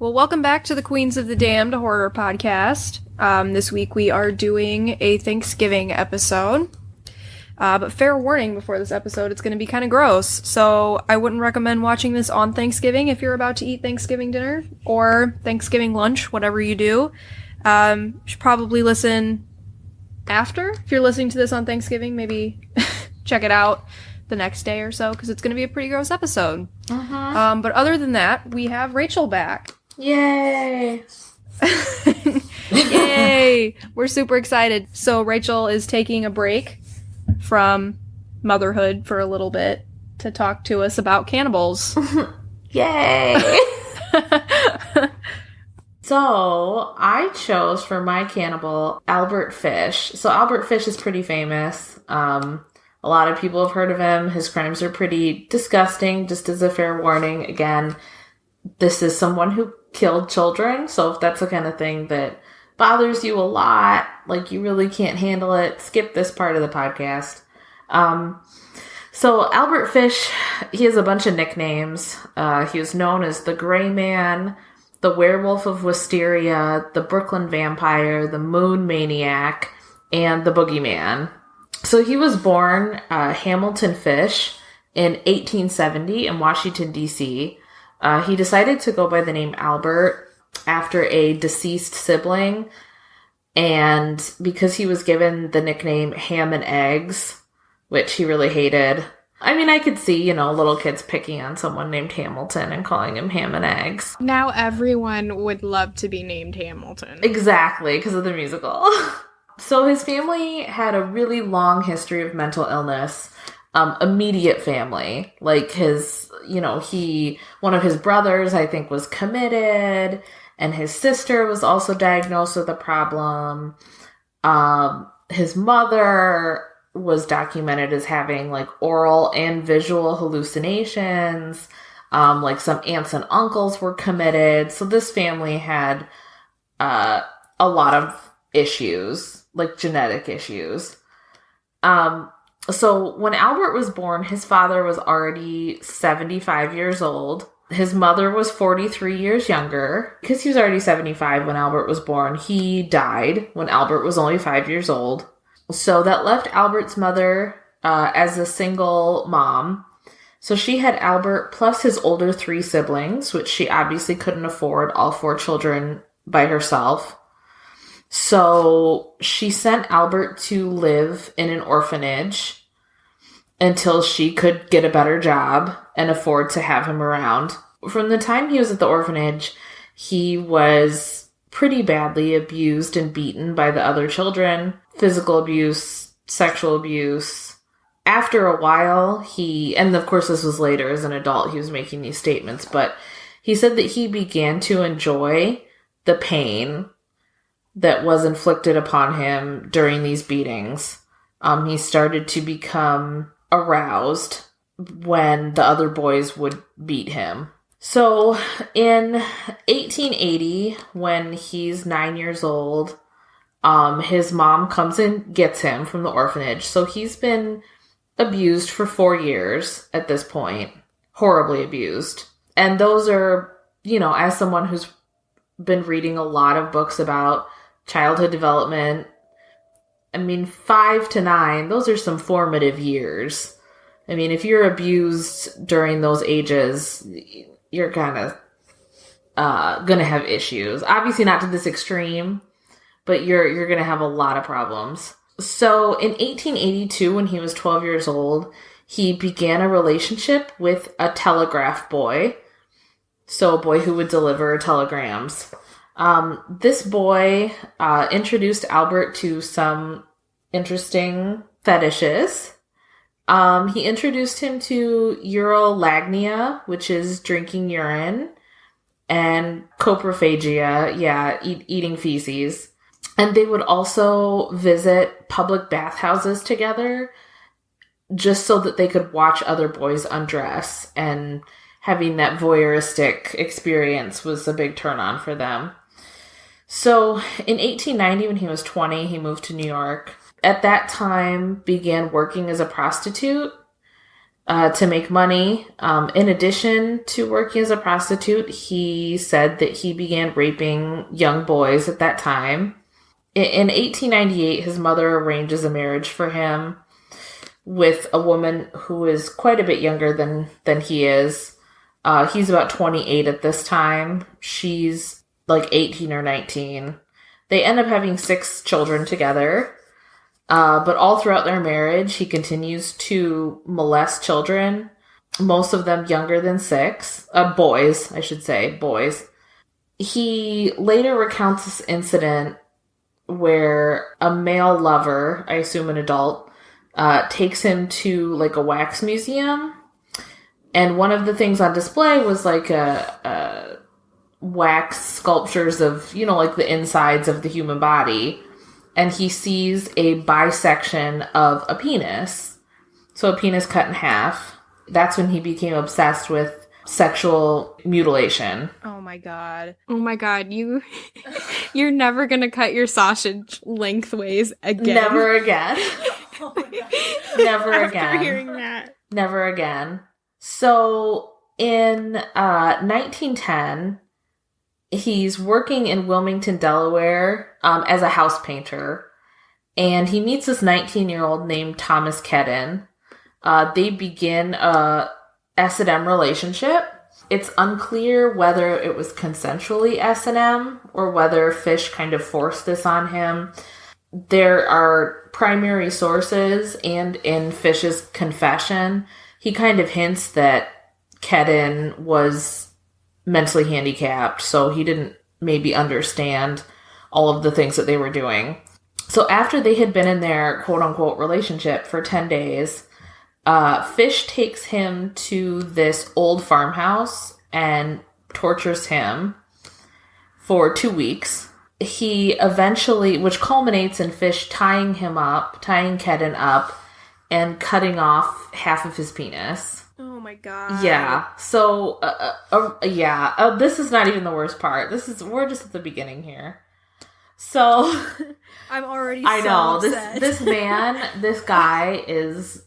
Well, welcome back to the Queens of the Damned horror podcast. This week we are doing a Thanksgiving episode. But fair warning before this episode, it's going to be kind of gross. So I wouldn't recommend watching this on Thanksgiving if you're about to eat Thanksgiving dinner or Thanksgiving lunch, whatever you do. You should probably listen after. If you're listening to this on Thanksgiving, maybe check it out the next day or so, because it's going to be a pretty gross episode. But other than that, we have Rachel back. Yay! Yay! We're super excited. So Rachel is taking a break from motherhood for a little bit to talk to us about cannibals. Yay! So, I chose for my cannibal Albert Fish. So, Albert Fish is pretty famous. A lot of people have heard of him. His crimes are pretty disgusting, just as a fair warning. Again, this is someone who killed children, so if that's the kind of thing that bothers you a lot, like you really can't handle it, skip this part of the podcast. So Albert Fish, he has a bunch of nicknames. He was known as the Gray Man, the Werewolf of Wisteria, the Brooklyn Vampire, the Moon Maniac, and the Boogeyman. So he was born Hamilton Fish in 1870 in Washington, D.C., he decided to go by the name Albert after a deceased sibling, and because he was given the nickname Ham and Eggs, which he really hated. I mean, I could see, little kids picking on someone named Hamilton and calling him Ham and Eggs. Now everyone would love to be named Hamilton. Exactly, because of the musical. So his family had a really long history of mental illness. Immediate family, like one of his brothers, I think, was committed, and his sister was also diagnosed with a problem. His mother was documented as having like oral and visual hallucinations. Like some aunts and uncles were committed. So this family had a lot of issues, like genetic issues. So when Albert was born, his father was already 75 years old. His mother was 43 years younger. Because he was already 75 when Albert was born, he died when Albert was only 5 years old. So that left Albert's mother as a single mom. So she had Albert plus his older 3 siblings, which she obviously couldn't afford all 4 children by herself. So she sent Albert to live in an orphanage until she could get a better job and afford to have him around. From the time he was at the orphanage, he was pretty badly abused and beaten by the other children. Physical abuse, sexual abuse. After a while, and of course this was later as an adult, he was making these statements, but he said that he began to enjoy the pain that was inflicted upon him during these beatings. He started to become aroused when the other boys would beat him. So in 1880, when he's 9 years old, his mom comes and gets him from the orphanage. So he's been abused for 4 years at this point. Horribly abused. And those are, as someone who's been reading a lot of books about childhood development, 5 to 9, those are some formative years. If you're abused during those ages, you're kind of gonna have issues. Obviously not to this extreme, but you're gonna have a lot of problems. So in 1882, when he was 12 years old, he began a relationship with a telegraph boy. So a boy who would deliver telegrams. This boy introduced Albert to some interesting fetishes. He introduced him to urolagnia, which is drinking urine, and coprophagia, eating feces. And they would also visit public bathhouses together just so that they could watch other boys undress, and having that voyeuristic experience was a big turn on for them. So in 1890, when he was 20, he moved to New York. At that time, began working as a prostitute to make money. In addition to working as a prostitute, he said that he began raping young boys at that time. In 1898, his mother arranges a marriage for him with a woman who is quite a bit younger than he is. He's about 28 at this time. She's like 18 or 19. They end up having 6 children together. But all throughout their marriage, he continues to molest children, most of them younger than 6. Boys, I should say, boys. He later recounts this incident where a male lover, I assume an adult, takes him to like a wax museum. And one of the things on display was like a wax sculptures of, like the insides of the human body. And he sees a bisection of a penis. So a penis cut in half. That's when he became obsessed with sexual mutilation. Oh my god. Oh my god, you're never gonna cut your sausage lengthways again. Never again. Oh my god. Never again. After hearing that. Never again. So in 1910, he's working in Wilmington, Delaware, as a house painter, and he meets this 19-year-old named Thomas Kedden. They begin a S&M relationship. It's unclear whether it was consensually S&M or whether Fish kind of forced this on him. There are primary sources, and in Fish's confession, he kind of hints that Kedden was mentally handicapped, so he didn't maybe understand all of the things that they were doing. So after they had been in their quote-unquote relationship for 10 days, Fish takes him to this old farmhouse and tortures him for 2 weeks. He eventually, which culminates in Fish tying Kedden up and cutting off half of his penis. Oh my god. Yeah. So, this is not even the worst part. We're just at the beginning here. So, I'm already I know, upset. this guy is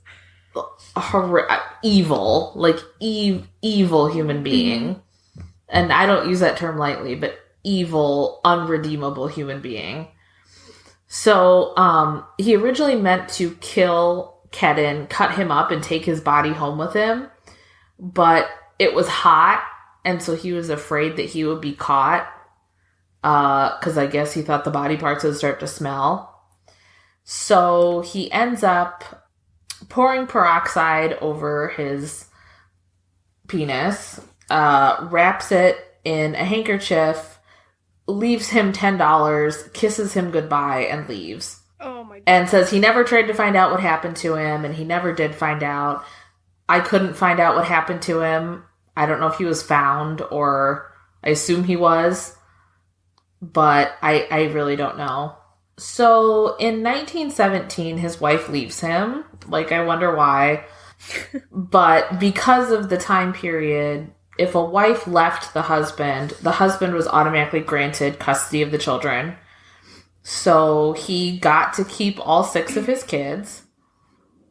evil, like evil human being. And I don't use that term lightly, but evil, unredeemable human being. So, he originally meant to kill Kedden, cut him up, and take his body home with him. But it was hot, and so he was afraid that he would be caught. Because I guess he thought the body parts would start to smell. So he ends up pouring peroxide over his penis, wraps it in a handkerchief, leaves him $10, kisses him goodbye, and leaves. Oh my god. And says he never tried to find out what happened to him, and he never did find out. I couldn't find out what happened to him. I don't know if he was found, or I assume he was, but I really don't know. So in 1917, his wife leaves him. Like, I wonder why. But because of the time period, if a wife left the husband was automatically granted custody of the children. So he got to keep all 6 of his kids.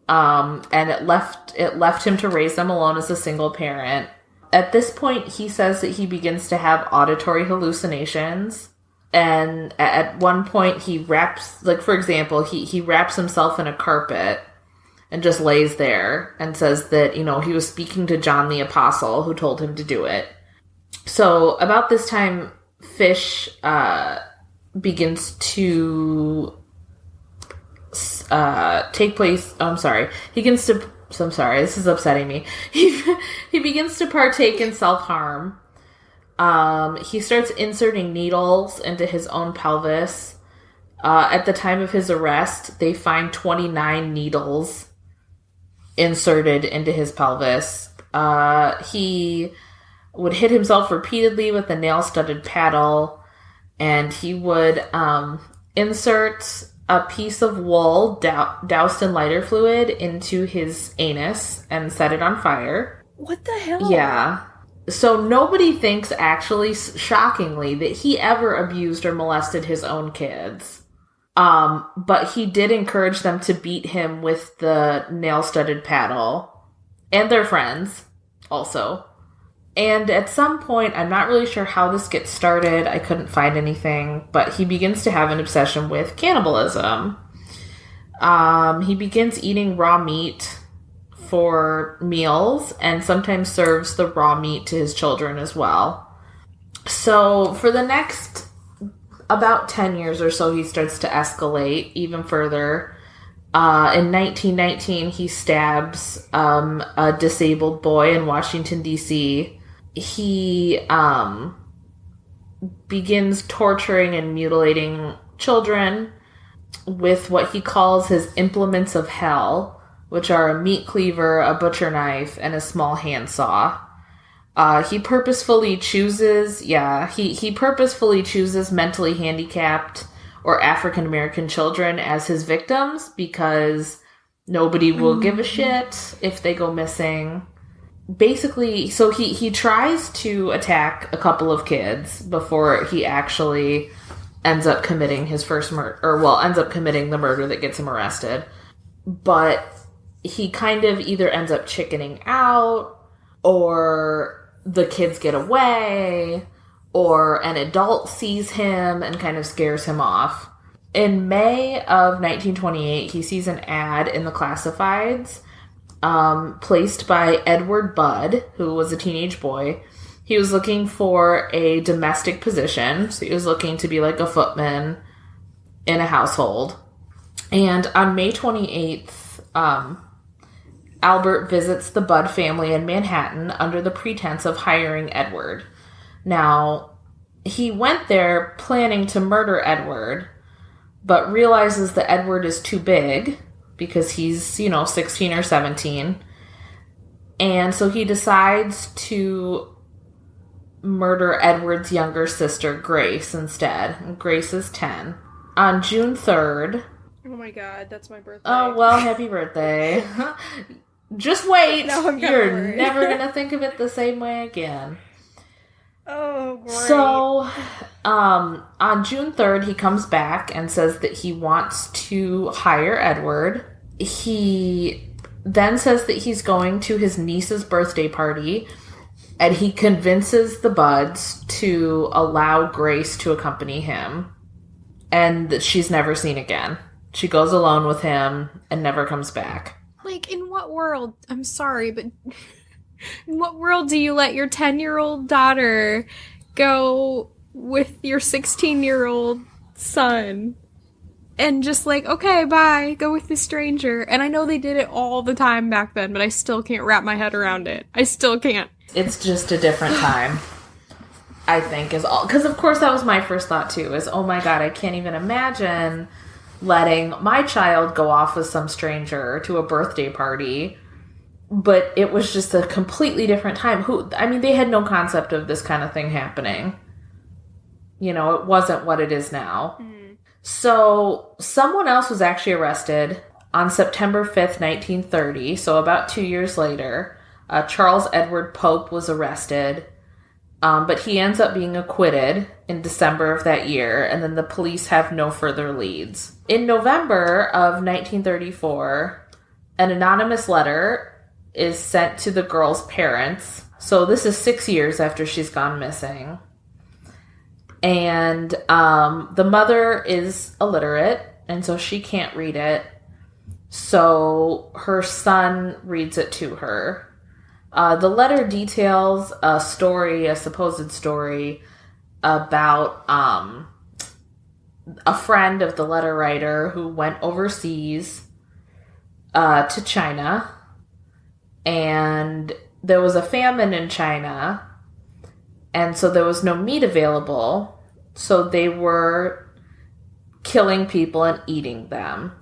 And it left him to raise them alone as a single parent. At this point, he says that he begins to have auditory hallucinations. And at one point, he wraps, like, for example, he wraps himself in a carpet and just lays there and says that, he was speaking to John the Apostle, who told him to do it. So about this time, Fish begins to take place. Oh, I'm sorry. I'm sorry. This is upsetting me. He begins to partake in self-harm. He starts inserting needles into his own pelvis. At the time of his arrest, they find 29 needles inserted into his pelvis. He would hit himself repeatedly with a nail-studded paddle, and he would insert a piece of wool doused in lighter fluid into his anus and set it on fire. What the hell? Yeah. So nobody thinks, actually, shockingly, that he ever abused or molested his own kids. But he did encourage them to beat him with the nail-studded paddle and their friends also. And at some point, I'm not really sure how this gets started. I couldn't find anything, but he begins to have an obsession with cannibalism. He begins eating raw meat for meals and sometimes serves the raw meat to his children as well. So for the next about 10 years or so, he starts to escalate even further. In 1919, he stabs a disabled boy in Washington, D.C. He begins torturing and mutilating children with what he calls his implements of hell, which are a meat cleaver, a butcher knife, and a small handsaw. He purposefully chooses mentally handicapped or African American children as his victims because nobody will give a shit if they go missing. Basically, so he tries to attack a couple of kids before he actually ends up committing his first murder, ends up committing the murder that gets him arrested. But he kind of either ends up chickening out, or the kids get away, or an adult sees him and kind of scares him off. In May of 1928, he sees an ad in the classifieds placed by Edward Budd, who was a teenage boy. He was looking for a domestic position, so he was looking to be like a footman in a household. And on May 28th, Albert visits the Budd family in Manhattan under the pretense of hiring Edward. Now, he went there planning to murder Edward, but realizes that Edward is too big because he's, 16 or 17. And so he decides to murder Edward's younger sister, Grace, instead. Grace is 10. On June 3rd... Oh my god, that's my birthday. Oh, well, happy birthday. Just wait. You're never going to think of it the same way again. Oh, great. So, on June 3rd, he comes back and says that he wants to hire Edward. He then says that he's going to his niece's birthday party, and he convinces the Budds to allow Grace to accompany him, and that she's never seen again. She goes alone with him and never comes back. Like, in what world? I'm sorry, but in what world do you let your 10-year-old daughter go with your 16-year-old son and just like, okay, bye, go with this stranger? And I know they did it all the time back then, but I still can't wrap my head around it. I still can't. It's just a different time, I think, is all. Because, of course, that was my first thought, too, is, oh my god, I can't even imagine letting my child go off with some stranger to a birthday party. But it was just a completely different time. They had no concept of this kind of thing happening. It wasn't what it is now. Mm. So someone else was actually arrested on September 5th, 1930. So about 2 years later, Charles Edward Pope was arrested. But he ends up being acquitted in December of that year, and then the police have no further leads. In November of 1934, an anonymous letter is sent to the girl's parents. So this is 6 years after she's gone missing. And the mother is illiterate, and so she can't read it. So her son reads it to her. The letter details a supposed story, about a friend of the letter writer who went overseas to China, and there was a famine in China, and so there was no meat available, so they were killing people and eating them.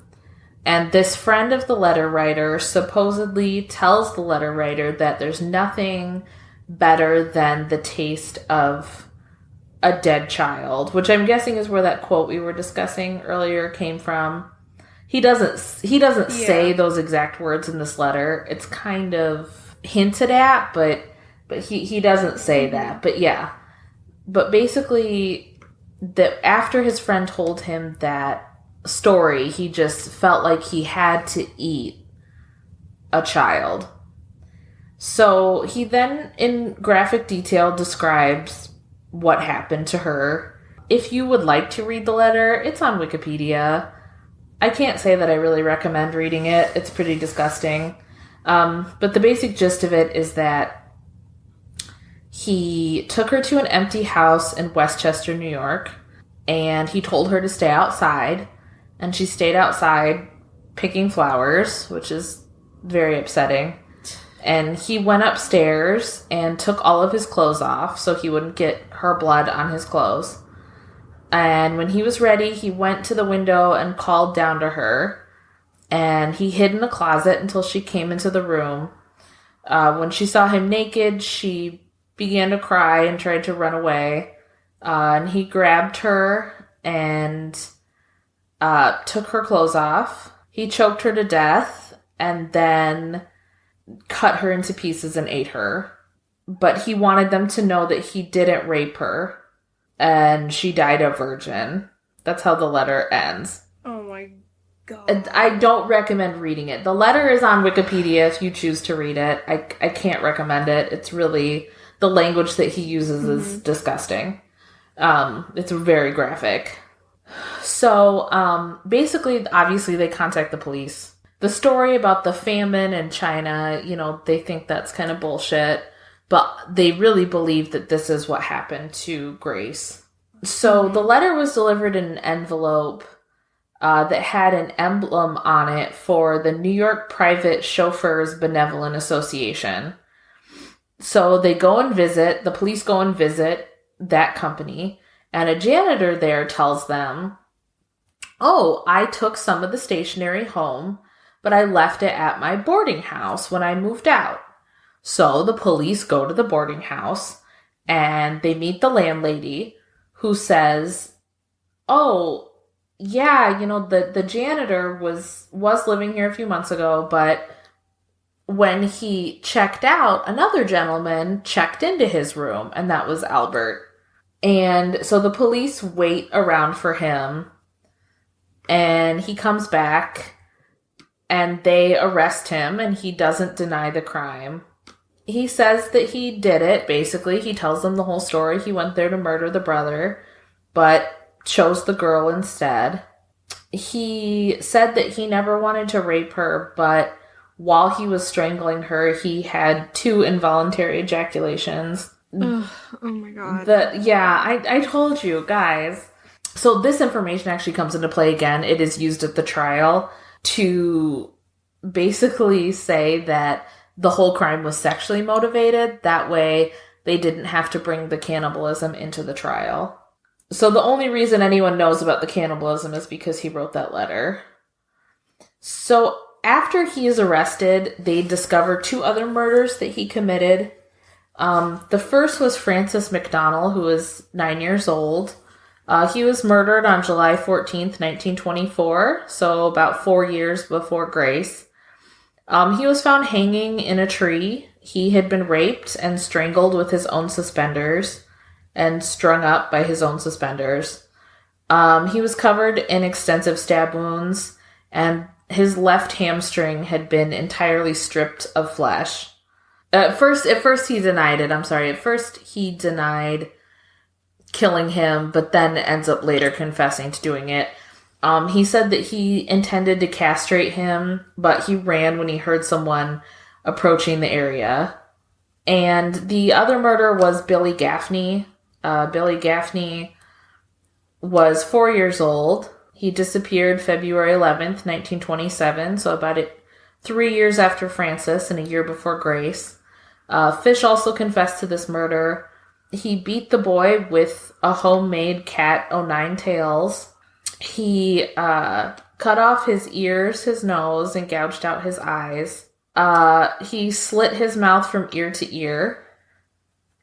And this friend of the letter writer supposedly tells the letter writer that there's nothing better than the taste of a dead child, which I'm guessing is where that quote we were discussing earlier came from. He doesn't say those exact words in this letter. It's kind of hinted at, but he doesn't say that. But yeah. But basically, after his friend told him that story, he just felt like he had to eat a child. So he then, in graphic detail, describes what happened to her. If you would like to read the letter, it's on Wikipedia. I can't say that I really recommend reading it. It's pretty disgusting. But the basic gist of it is that he took her to an empty house in Westchester, New York, and he told her to stay outside, and she stayed outside picking flowers, which is very upsetting. And he went upstairs and took all of his clothes off so he wouldn't get her blood on his clothes. And when he was ready, he went to the window and called down to her. And he hid in a closet until she came into the room. When she saw him naked, she began to cry and tried to run away. And he grabbed her and took her clothes off. He choked her to death and then cut her into pieces and ate her. But he wanted them to know that he didn't rape her. And she died a virgin. That's how the letter ends. Oh my god. I don't recommend reading it. The letter is on Wikipedia if you choose to read it. I can't recommend it. It's really... The language that he uses is disgusting. It's very graphic. So, basically, obviously, they contact the police. The story about the famine in China, they think that's kind of bullshit, but they really believe that this is what happened to Grace. So the letter was delivered in an envelope that had an emblem on it for the New York Private Chauffeurs Benevolent Association. So the police go and visit that company, and a janitor there tells them, "Oh, I took some of the stationery home, but I left it at my boarding house when I moved out." So the police go to the boarding house and they meet the landlady who says, "Oh, yeah, the janitor was living here a few months ago, but when he checked out, another gentleman checked into his room, and that was Albert." And so the police wait around for him, and he comes back. And they arrest him, and he doesn't deny the crime. He says that he did it, basically. He tells them the whole story. He went there to murder the brother, but chose the girl instead. He said that he never wanted to rape her, but while he was strangling her, he had 2 involuntary ejaculations. Ugh, oh my god. I told you, guys. So this information actually comes into play again. It is used at the trial to basically say that the whole crime was sexually motivated. That way, they didn't have to bring the cannibalism into the trial. So the only reason anyone knows about the cannibalism is because he wrote that letter. So after he is arrested, they discover 2 other murders that he committed. The first was Francis McDonnell, who was 9 years old. He was murdered on July 14th, 1924, so about 4 years before Grace. He was found hanging in a tree. He had been raped and strangled with his own suspenders and strung up by his own suspenders. He was covered in extensive stab wounds, and his left hamstring had been entirely stripped of flesh. At first he denied it. At first he denied killing him, but then ends up later confessing to doing it. He said that he intended to castrate him, but he ran when he heard someone approaching the area. And the other murder was Billy Gaffney. Billy Gaffney was 4 years old. He disappeared February 11th, 1927, so about 3 years after Francis and a year before Grace. Fish also confessed to this murder. He beat the boy with a homemade cat o' 9 tails. He cut off his ears, his nose, and gouged out his eyes. He slit his mouth from ear to ear.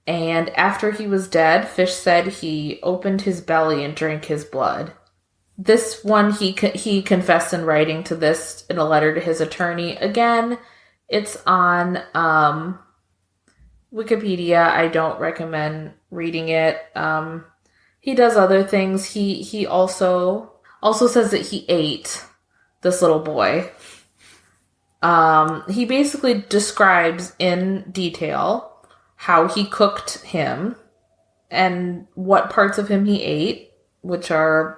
And after he was dead, Fish said he opened his belly and drank his blood. This one, he confessed in writing to this in a letter to his attorney. Again, it's on Wikipedia. I don't recommend reading it. He does other things. He also says that he ate this little boy. He basically describes in detail how he cooked him and what parts of him he ate, which are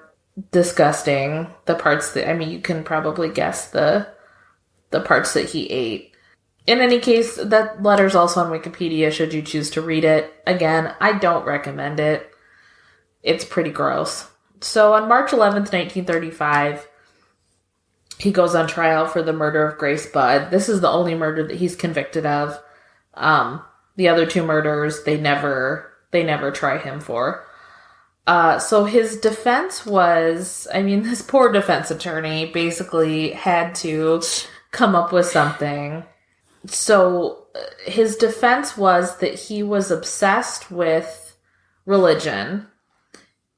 disgusting. The parts that, I mean, you can probably guess the parts that he ate. In any case, that letter's also on Wikipedia should you choose to read it. Again, I don't recommend it. It's pretty gross. So on March 11th, 1935, he goes on trial for the murder of Grace Budd. This is the only murder that he's convicted of. The other two murders, they never try him for. So his defense was, I mean, this poor defense attorney basically had to come up with something. So his defense was that he was obsessed with religion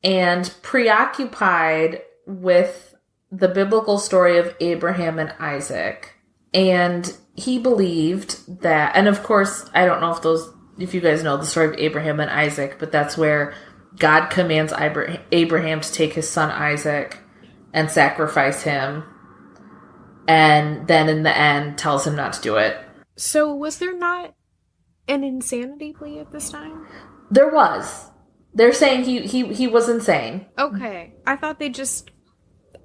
and preoccupied with the biblical story of Abraham and Isaac. And he believed that, and of course, I don't know if you guys know the story of Abraham and Isaac, but that's where God commands Abraham to take his son Isaac and sacrifice him, and then in the end tells him not to do it. So was there not an insanity plea at this time? There was. They're saying he was insane. Okay. I thought they just...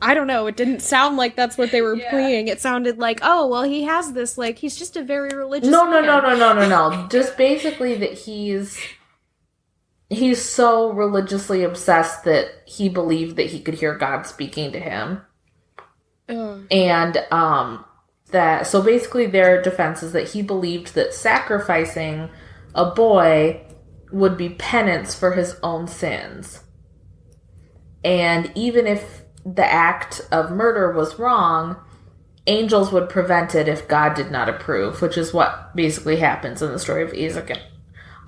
I don't know. It didn't sound like that's what they were pleading. It sounded like, oh, well, he has this, like, he's just a very religious man. No. Just basically that he's so religiously obsessed that he believed that he could hear God speaking to him. And, so basically their defense is that he believed that sacrificing a boy would be penance for his own sins. And even if the act of murder was wrong, angels would prevent it if God did not approve, which is what basically happens in the story of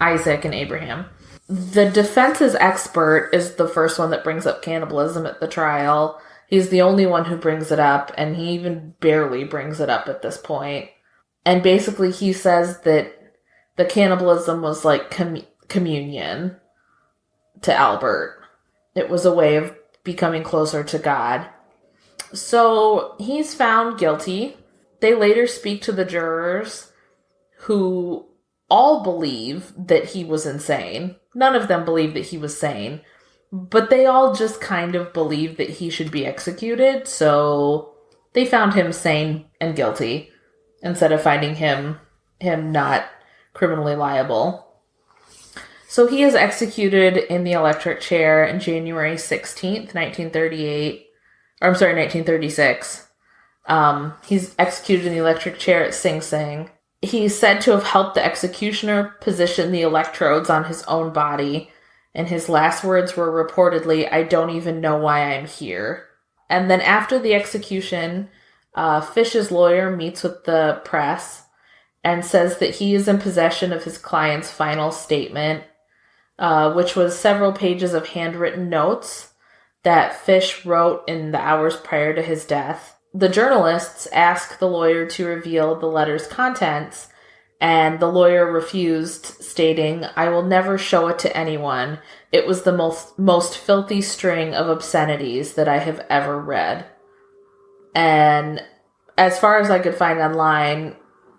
Isaac and Abraham. The defense's expert is the first one that brings up cannibalism at the trial. He's the only one who brings it up, and he even barely brings it up at this point. And basically he says that the cannibalism was like communion to Albert. It was a way of becoming closer to God. So he's found guilty. They later speak to the jurors who all believe that he was insane. None of them believe that he was sane, but they all just kind of believe that he should be executed. So they found him sane and guilty instead of finding him not criminally liable. So he is executed in the electric chair on January 16th, 1936. He's executed in the electric chair at Sing Sing. He's said to have helped the executioner position the electrodes on his own body, and his last words were reportedly, "I don't even know why I'm here." And then after the execution, Fish's lawyer meets with the press and says that he is in possession of his client's final statement, which was several pages of handwritten notes that Fish wrote in the hours prior to his death. The journalists asked the lawyer to reveal the letter's contents, and the lawyer refused, stating, "I will never show it to anyone. It was the most filthy string of obscenities that I have ever read." And as far as I could find online,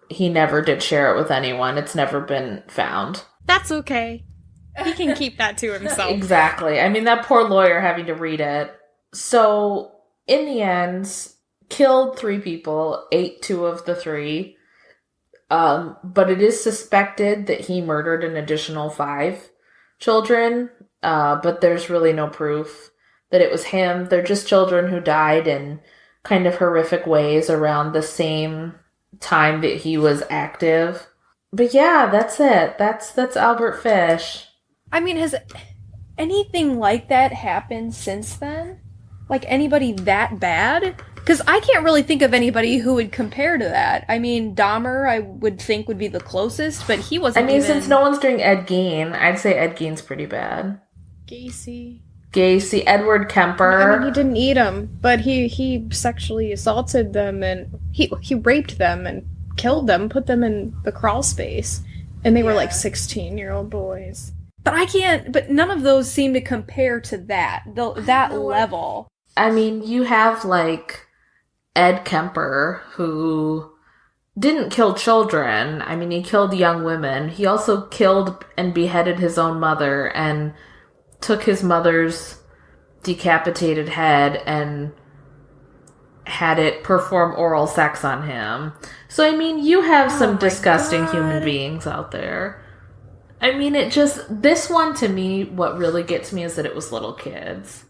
he never did share it with anyone. It's never been found. That's okay. He can keep that to himself. Exactly. I mean, that poor lawyer having to read it. So, in the end, killed 3 people, ate 2 of the 3. But it is suspected that he murdered an additional 5 children. But there's really no proof that it was him. They're just children who died in kind of horrific ways around the same time that he was active. But yeah, that's it. That's Albert Fish. I mean, has anything like that happened since then? Like, anybody that bad? Because I can't really think of anybody who would compare to that. I mean, Dahmer, I would think, would be the closest, but he wasn't since no one's doing Ed Gein, I'd say Ed Gein's pretty bad. Gacy, Edward Kemper. I mean, he didn't eat them, but he sexually assaulted them, and he raped them and killed them, put them in the crawl space, and they were like 16-year-old boys. But none of those seem to compare to that level. I mean, you have, like, Ed Kemper, who didn't kill children. I mean, he killed young women. He also killed and beheaded his own mother and took his mother's decapitated head and had it perform oral sex on him. So, I mean, you have some disgusting human beings out there. I mean, this one to me, what really gets me is that it was little kids.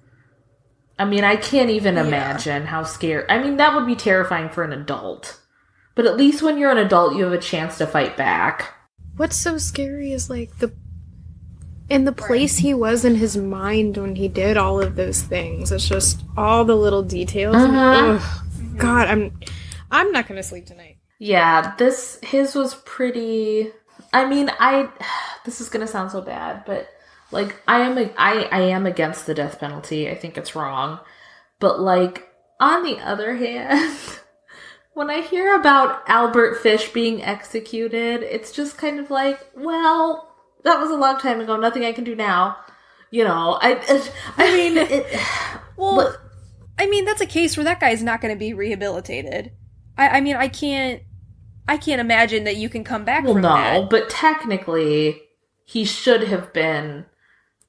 I mean, I can't even imagine how scary. I mean, that would be terrifying for an adult. But at least when you're an adult, you have a chance to fight back. What's so scary is, like, the place he was in his mind when he did all of those things. It's just all the little details. Mm-hmm. God, I'm not gonna sleep tonight. Yeah, his was pretty... I mean, this is gonna sound so bad, but, like, I am against the death penalty. I think it's wrong. But, like, on the other hand... When I hear about Albert Fish being executed, it's just kind of like, well, that was a long time ago. Nothing I can do now. You know, I mean, well, I mean, that's a case where that guy's not going to be rehabilitated. I mean, I can't imagine that you can come back from that. No, but technically, he should have been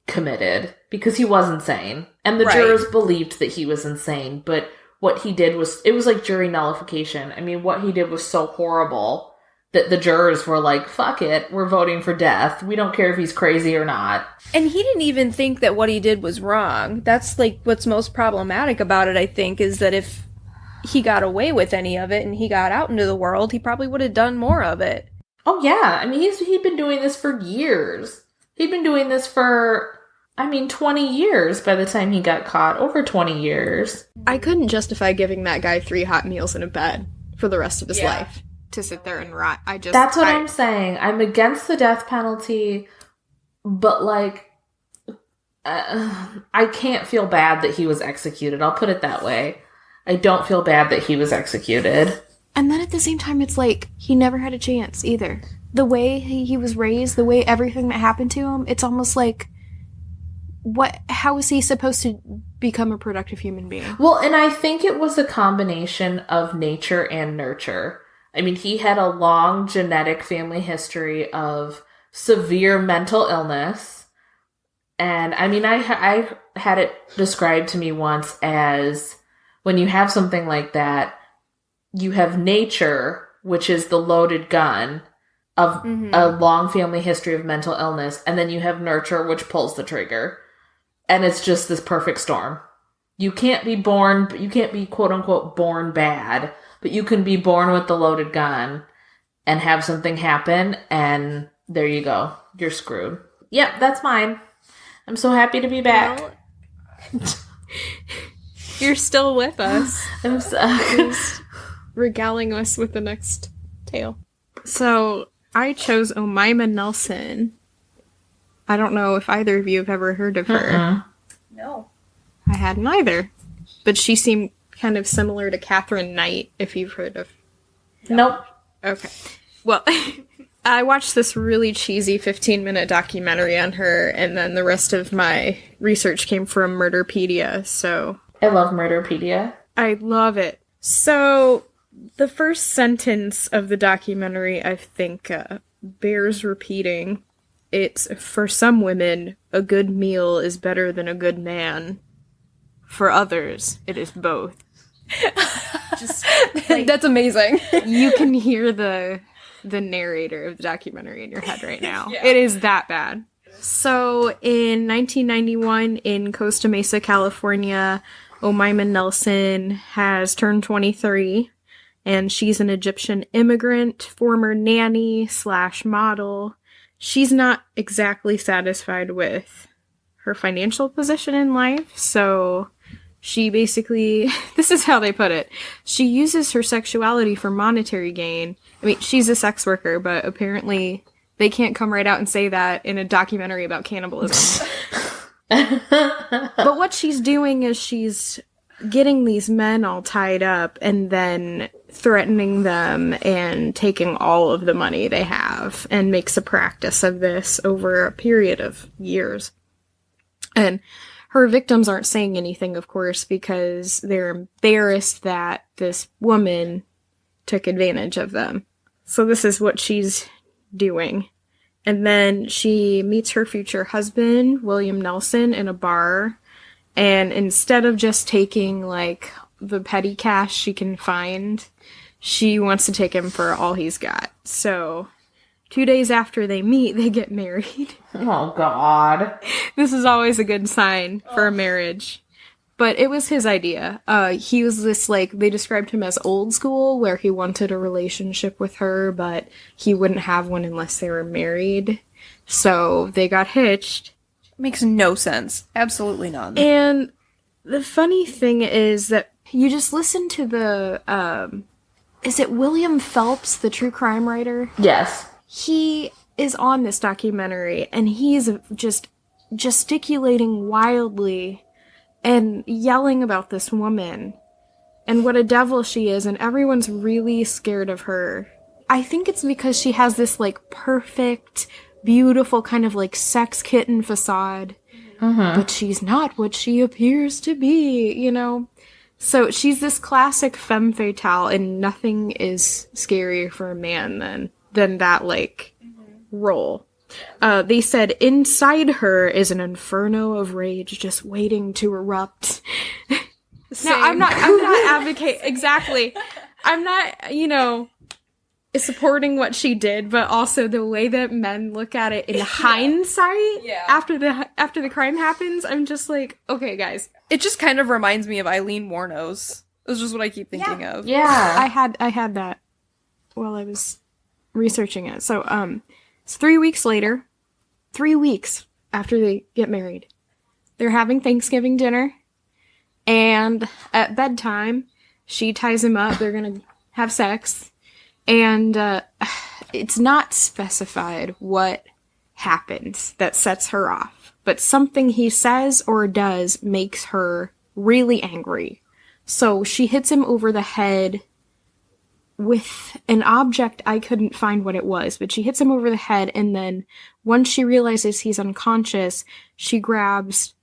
committed because he was insane. And the jurors believed that he was insane, but what he did it was like jury nullification. I mean, what he did was so horrible that the jurors were like, fuck it, we're voting for death. We don't care if he's crazy or not. And he didn't even think that what he did was wrong. That's, like, what's most problematic about it, I think, is that if he got away with any of it and he got out into the world, he probably would have done more of it. Oh, yeah. I mean, he'd been doing this for years. He'd been doing this for... 20 years by the time he got caught. Over 20 years. I couldn't justify giving that guy 3 hot meals in a bed for the rest of his life to sit there and rot. That's what I'm saying. I'm against the death penalty, but, like, I can't feel bad that he was executed. I'll put it that way. I don't feel bad that he was executed. And then at the same time, it's like, he never had a chance either. The way he was raised, the way everything that happened to him, it's almost like, how was he supposed to become a productive human being? Well, and I think it was a combination of nature and nurture. I mean, he had a long genetic family history of severe mental illness. And I mean, I had it described to me once as when you have something like that, you have nature, which is the loaded gun of a long family history of mental illness. And then you have nurture, which pulls the trigger. And it's just this perfect storm. You can't be quote unquote born bad, but you can be born with the loaded gun and have something happen, and there you go. You're screwed. Yep, that's mine. I'm so happy to be back. Well, you're still with us. I'm so regaling us with the next tale. So, I chose Omaima Nelson. I don't know if either of you have ever heard of her. No. I hadn't either. But she seemed kind of similar to Catherine Knight, if you've heard of... Nope. Okay. Well, I watched this really cheesy 15-minute documentary on her, and then the rest of my research came from Murderpedia, so... I love Murderpedia. I love it. So, the first sentence of the documentary, I think, bears repeating. It's, for some women, a good meal is better than a good man. For others, it is both. Just, like, that's amazing. You can hear the narrator of the documentary in your head right now. Yeah. It is that bad. So, in 1991, in Costa Mesa, California, Omaima Nelson has turned 23, and she's an Egyptian immigrant, former nanny / model. She's not exactly satisfied with her financial position in life, so she basically, this is how they put it, she uses her sexuality for monetary gain. I mean, she's a sex worker, but apparently they can't come right out and say that in a documentary about cannibalism. But what she's doing is she's getting these men all tied up and then threatening them and taking all of the money they have, and makes a practice of this over a period of years. And her victims aren't saying anything, of course, because they're embarrassed that this woman took advantage of them. So this is what she's doing. And then she meets her future husband, William Nelson, in a bar. And instead of just taking, like, the petty cash she can find, she wants to take him for all he's got. So 2 days after they meet, they get married. Oh, God. This is always a good sign for a marriage. But it was his idea. He was this, like, they described him as old school, where he wanted a relationship with her, but he wouldn't have one unless they were married. So they got hitched. Makes no sense. Absolutely none. And the funny thing is that you just listen to the, is it William Phelps, the true crime writer? Yes. He is on this documentary, and he's just gesticulating wildly and yelling about this woman and what a devil she is, and everyone's really scared of her. I think it's because she has this, like, perfect, beautiful kind of, like, sex kitten facade, but she's not what she appears to be, you know? So she's this classic femme fatale, and nothing is scarier for a man than that, like, role. They said inside her is an inferno of rage just waiting to erupt. Now, I'm not advocating, exactly. I'm not, you know, supporting what she did, but also the way that men look at it in hindsight after the crime happens, I'm just like, okay, guys. It just kind of reminds me of Eileen Warnos. That's just what I keep thinking of. Yeah. I had that while I was researching it. So, it's 3 weeks later, 3 weeks after they get married. They're having Thanksgiving dinner, and at bedtime, she ties him up. They're gonna have sex, and it's not specified what happens that sets her off, but something he says or does makes her really angry. So she hits him over the head with an object. I couldn't find what it was, but she hits him over the head, and then once she realizes he's unconscious, she grabs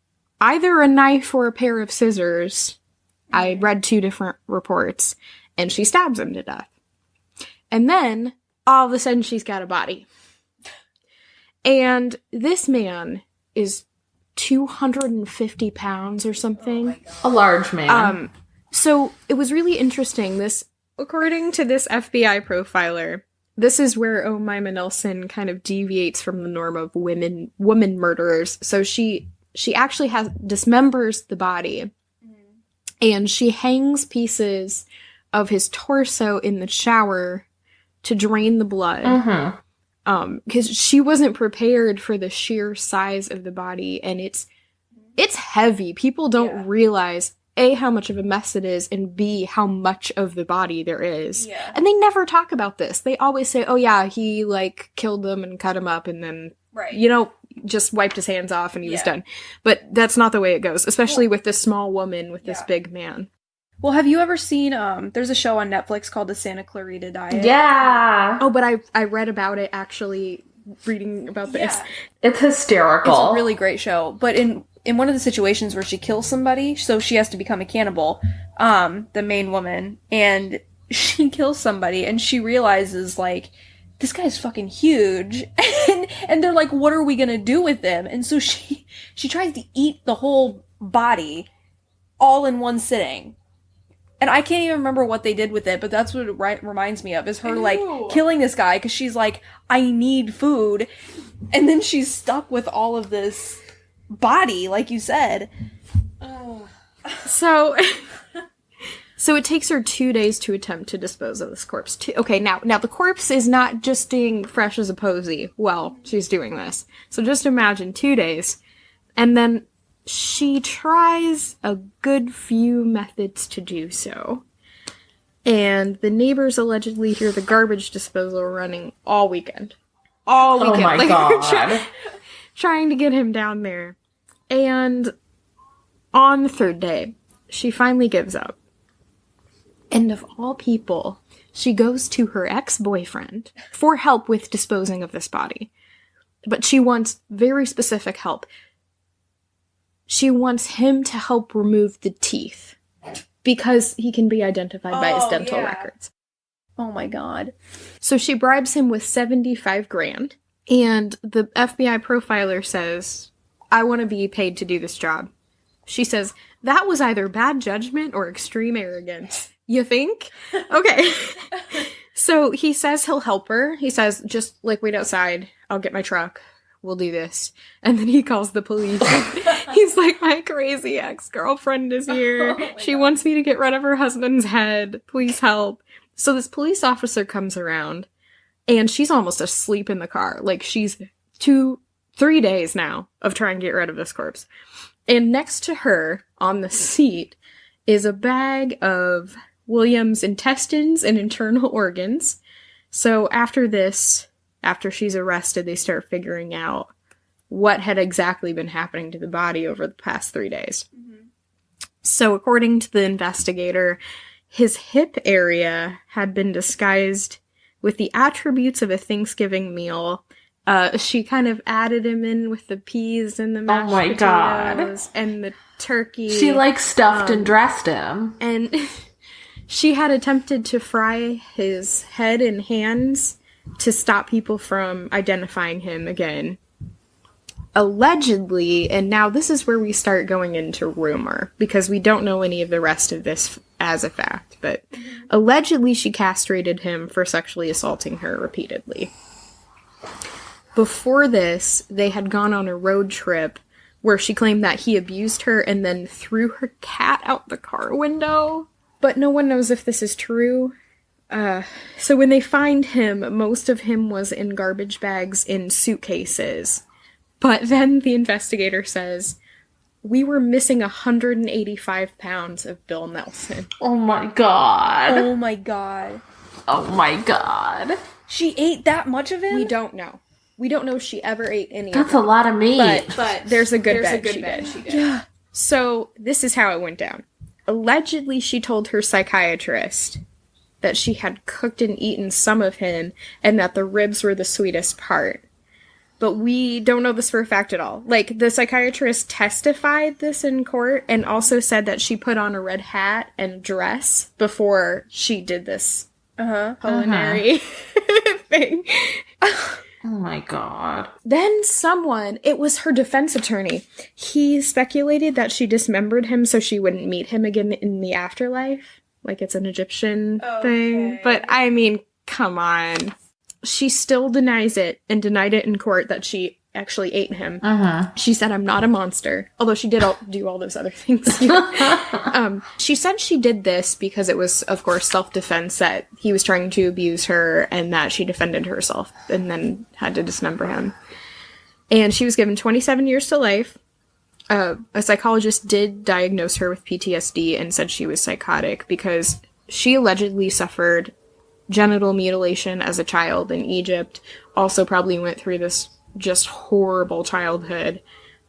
either a knife or a pair of scissors. I read 2 different reports, and she stabs him to death. And then, all of a sudden, she's got a body. And this man is 250 pounds or something. A large man. So it was really interesting. According to this FBI profiler, this is where Omaima Nelson kind of deviates from the norm of woman murderers. So she actually dismembers the body, and she hangs pieces of his torso in the shower to drain the blood. Because she wasn't prepared for the sheer size of the body, and it's heavy. People don't realize A, how much of a mess it is, and B, how much of the body there is. Yeah. And they never talk about this. They always say, oh yeah, he, like, killed them and cut him up and then, you know, just wiped his hands off and he was done. But that's not the way it goes, especially with this small woman with this big man. Well, have you ever seen, there's a show on Netflix called The Santa Clarita Diet? Yeah. Oh, but I read about it, actually, reading about this. It's hysterical. It's a really great show. But in one of the situations where she kills somebody, so she has to become a cannibal, the main woman, and she kills somebody, and she realizes, like, this guy's fucking huge, and they're like, what are we gonna do with him? And so she tries to eat the whole body all in one sitting. And I can't even remember what they did with it, but that's what it reminds me of, is her, like, killing this guy, because she's like, I need food, and then she's stuck with all of this body, like you said. So it takes her 2 days to attempt to dispose of this corpse. Okay, now the corpse is not just staying fresh as a posy while she's doing this. So just imagine 2 days, and then she tries a good few methods to do so. And the neighbors allegedly hear the garbage disposal running all weekend. All weekend. Oh my God. Trying to get him down there. And on the 3rd day, she finally gives up. And of all people, she goes to her ex-boyfriend for help with disposing of this body. But she wants very specific help. She wants him to help remove the teeth, because he can be identified by his dental records. Oh my god. So she bribes him with 75 grand. And the FBI profiler says, I want to be paid to do this job. She says, that was either bad judgment or extreme arrogance. You think? Okay. So he says he'll help her. He says, just like wait outside. I'll get my truck. We'll do this. And then he calls the police. He's like, my crazy ex-girlfriend is here. She wants me to get rid of her husband's head. Please help. So this police officer comes around and she's almost asleep in the car. Like she's 3 days now of trying to get rid of this corpse. And next to her on the seat is a bag of William's intestines and internal organs. So after she's arrested, they start figuring out what had exactly been happening to the body over the past 3 days. Mm-hmm. So according to the investigator, his hip area had been disguised with the attributes of a Thanksgiving meal. She kind of added him in with the peas and the mashed potatoes and the turkey. She stuffed and dressed him. And she had attempted to fry his head and hands to stop people from identifying him again. Allegedly, and now this is where we start going into rumor, because we don't know any of the rest of this as a fact, but allegedly she castrated him for sexually assaulting her repeatedly. Before this, they had gone on a road trip where she claimed that he abused her and then threw her cat out the car window. But no one knows if this is true. So when they find him, most of him was in garbage bags in suitcases. But then the investigator says, we were missing 185 pounds of Bill Nelson. Oh my god. Oh my god. Oh my god. She ate that much of him? We don't know. We don't know if she ever ate any of it. That's a lot of meat. But there's a good bet she did. Yeah. So this is how it went down. Allegedly, she told her psychiatrist that she had cooked and eaten some of him and that the ribs were the sweetest part. But we don't know this for a fact at all. Like, the psychiatrist testified this in court and also said that she put on a red hat and dress before she did this culinary thing. Oh my god. Then it was her defense attorney. He speculated that she dismembered him so she wouldn't meet him again in the afterlife. Like it's an Egyptian thing. But I mean, come on. She still denies it and denied it in court that she actually ate him. She said, I'm not a monster. Although she did do all those other things. She said she did this because it was, of course, self-defense, that he was trying to abuse her and that she defended herself and then had to dismember him. And she was given 27 years to life. A psychologist did diagnose her with PTSD and said she was psychotic because she allegedly suffered genital mutilation as a child in Egypt. Also probably went through this just horrible childhood.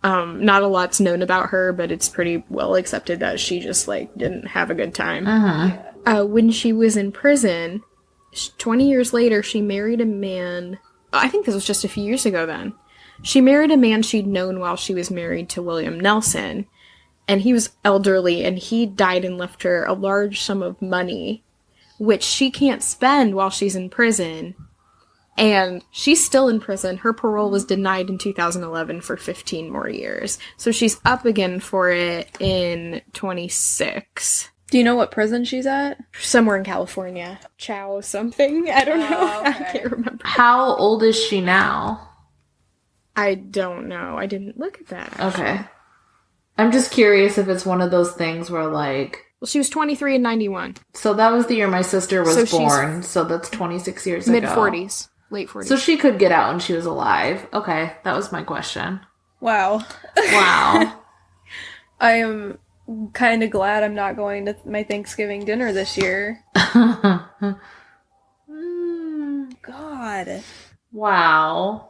Not a lot's known about her, but it's pretty well accepted that she just, didn't have a good time. When she was in prison, 20 years later, she married a man. I think this was just a few years ago then. She married a man she'd known while she was married to William Nelson. And he was elderly, and he died and left her a large sum of money, which she can't spend while she's in prison. And she's still in prison. Her parole was denied in 2011 for 15 more years. So she's up again for it in 26. Do you know what prison she's at? Somewhere in California. Chow something. I don't know. Okay. I can't remember. How old is she now? I don't know. I didn't look at that, actually. Okay. I'm just curious if it's one of those things where, Well, she was 23 and 91. So that was the year my sister was born, so that's 26 years ago. Mid-40s. Late 40s. So she could get out when she was alive. Okay, that was my question. Wow. Wow. I am kind of glad I'm not going to my Thanksgiving dinner this year. God. Wow.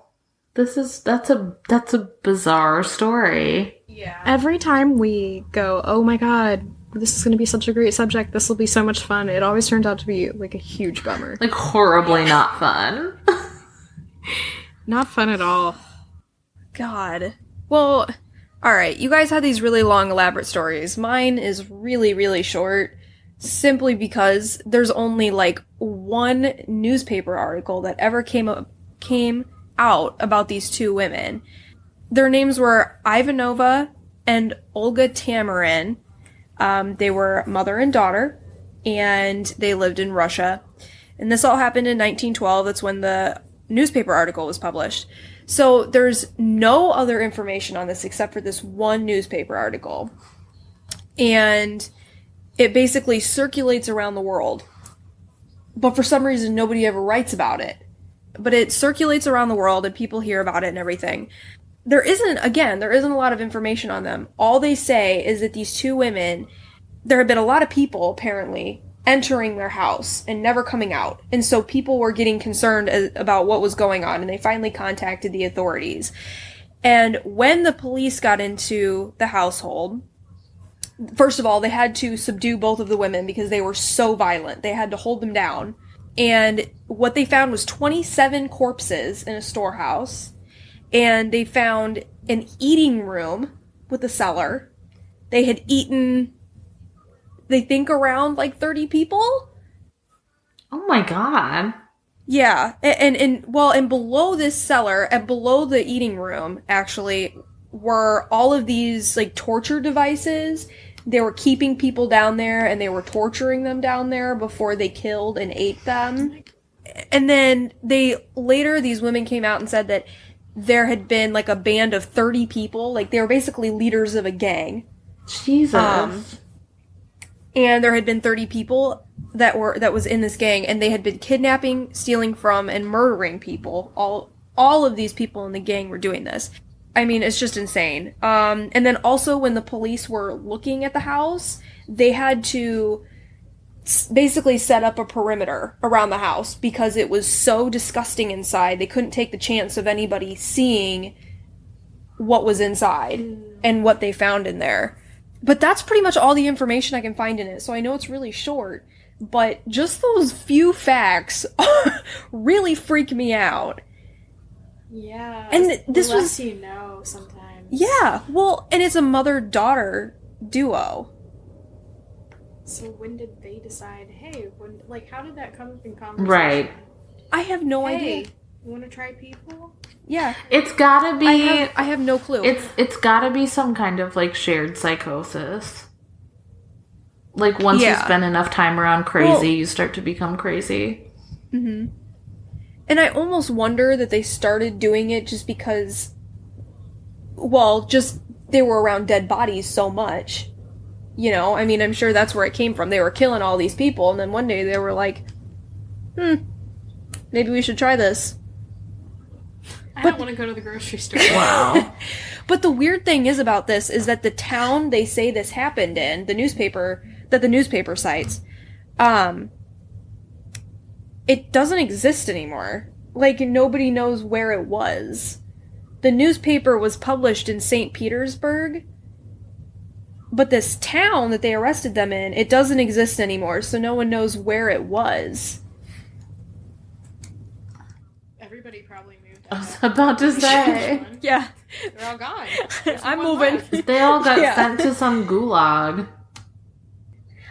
That's a bizarre story. Yeah. Every time we go, oh my god, this is going to be such a great subject, this will be so much fun, it always turns out to be, a huge bummer. Horribly not fun. Not fun at all. God. Well, alright, you guys had these really long, elaborate stories. Mine is really, really short. simply because there's only like one newspaper article that ever came out about these two women. Their names were Ivanova and Olga Tamarin. They were mother and daughter, and they lived in Russia. And this all happened in 1912. That's when the newspaper article was published. So there's no other information on this except for this one newspaper article. And it basically circulates around the world. But for some reason, nobody ever writes about it. But it circulates around the world and people hear about it and everything. There isn't a lot of information on them. All they say is that these two women, there have been a lot of people, apparently, entering their house and never coming out. And so people were getting concerned about what was going on, and they finally contacted the authorities. And when the police got into the household, first of all, they had to subdue both of the women because they were so violent. They had to hold them down. And what they found was 27 corpses in a storehouse. And they found an eating room with a cellar. They had eaten, they think, around like 30 people. Oh my god. Yeah. And below this cellar and below the eating room, actually, were all of these like torture devices. They were keeping people down there and they were torturing them down there before they killed and ate them. And then these women came out and said that there had been like a band of 30 people. Like, they were basically leaders of a gang. Jesus. And there had been 30 people that was in this gang, and they had been kidnapping, stealing from, and murdering people. All of these people in the gang were doing this. I mean, it's just insane. And then also when the police were looking at the house, they had to basically set up a perimeter around the house because it was so disgusting inside. They couldn't take the chance of anybody seeing what was inside and what they found in there. But that's pretty much all the information I can find in it. So I know it's really short, but just those few facts really freak me out. Yeah. And this was, you know, sometimes. Yeah. Well, and it's a mother-daughter duo. So when did they decide, hey, how did that come up in conversation? Right. I have no idea. You want to try people? Yeah. It's gotta be... I have no clue. It's gotta be some kind of, like, shared psychosis. Like, once you spend enough time around crazy, you start to become crazy. Mm-hmm. And I almost wonder that they started doing it just because, they were around dead bodies so much. You know, I mean, I'm sure that's where it came from. They were killing all these people, and then one day they were like, maybe we should try this. I don't want to go to the grocery store. Wow. But the weird thing is about this is that the town they say this happened in, the newspaper cites, it doesn't exist anymore. Like, nobody knows where it was. The newspaper was published in St. Petersburg, but this town that they arrested them in, it doesn't exist anymore, so no one knows where it was. Everybody probably moved I was about to say. Yeah. They're all gone. I'm moving. They all got sent to some gulag.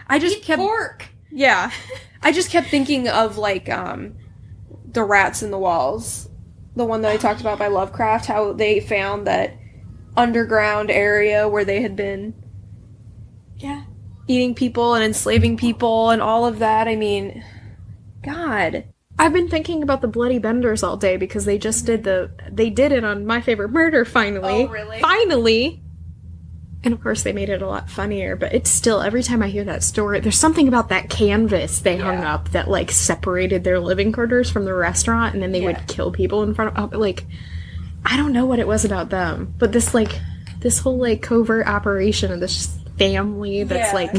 I just kept... pork! Yeah. I just kept thinking of, like, the rats in the walls. The one that I talked about by Lovecraft, how they found that underground area where they had been eating people and enslaving people and all of that. I mean, God. I've been thinking about the Bloody Benders all day because they just did it on My Favorite Murder, finally. Oh, really? Finally! And of course they made it a lot funnier, but it's still, every time I hear that story, there's something about that canvas they hung up that, like, separated their living quarters from the restaurant, and then they would kill people in front of, like, I don't know what it was about them, but this whole, like, covert operation of this family that's, like,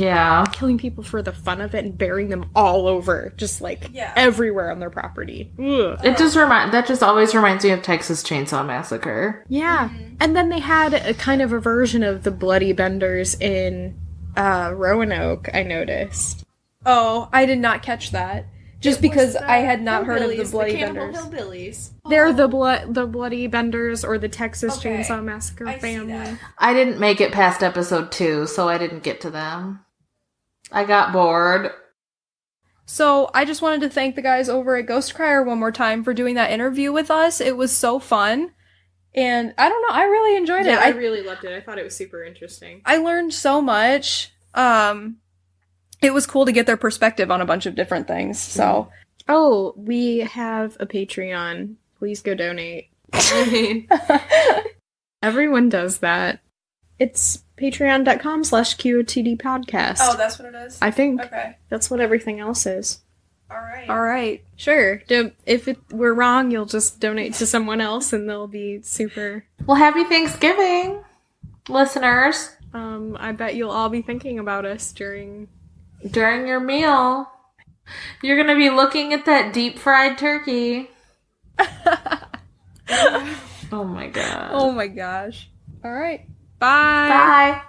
killing people for the fun of it and burying them all over, just, like, everywhere on their property. Ugh. That just always reminds me of Texas Chainsaw Massacre. Yeah. Mm-hmm. And then they had a kind of a version of the Bloody Benders in Roanoke, I noticed. Oh, I did not catch that. Just because I had not heard of the Bloody Benders. Hillbillies. They're the Bloody Benders or the Texas Chainsaw Massacre family. I didn't make it past episode 2, so I didn't get to them. I got bored. So I just wanted to thank the guys over at Ghost Crier one more time for doing that interview with us. It was so fun. And I don't know, I really enjoyed it. I really loved it. I thought it was super interesting. I learned so much. It was cool to get their perspective on a bunch of different things. So, oh, we have a Patreon. Please go donate. I mean, everyone does that. It's patreon.com/QOTD podcast. Oh, that's what it is? I think Okay. that's what everything else is. All right. Sure. If we're wrong, you'll just donate to someone else and they'll be super... Well, happy Thanksgiving, listeners. I bet you'll all be thinking about us during your meal. You're going to be looking at that deep fried turkey. Oh my god. Oh my gosh. All right. Bye. Bye.